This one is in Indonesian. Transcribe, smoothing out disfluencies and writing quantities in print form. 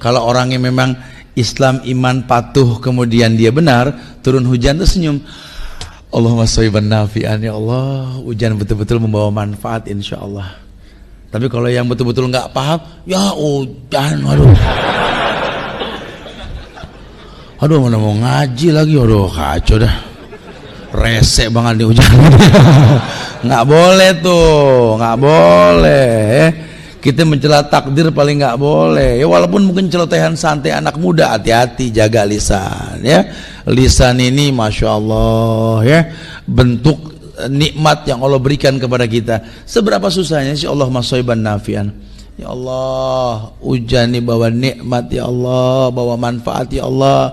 Kalau orangnya memang Islam, iman, patuh, kemudian dia benar, turun hujan tuh senyum. Allahumma shayban nafi'an, ya Allah, hujan betul-betul membawa manfaat insyaallah. Tapi kalau yang betul-betul nggak paham, ya hujan, aduh mana mau ngaji lagi, aduh kacau dah, resek banget nih hujan. Nggak boleh tuh, nggak boleh. Kita mencela takdir paling nggak boleh ya, walaupun mungkin celotehan santai anak muda, hati-hati, jaga lisan ya. Lisan ini masya Allah ya, bentuk nikmat yang Allah berikan kepada kita. Seberapa susahnya sih Allah masaiban nafian, ya Allah, hujan ini bawa nikmat ya Allah, bawa manfaat ya Allah.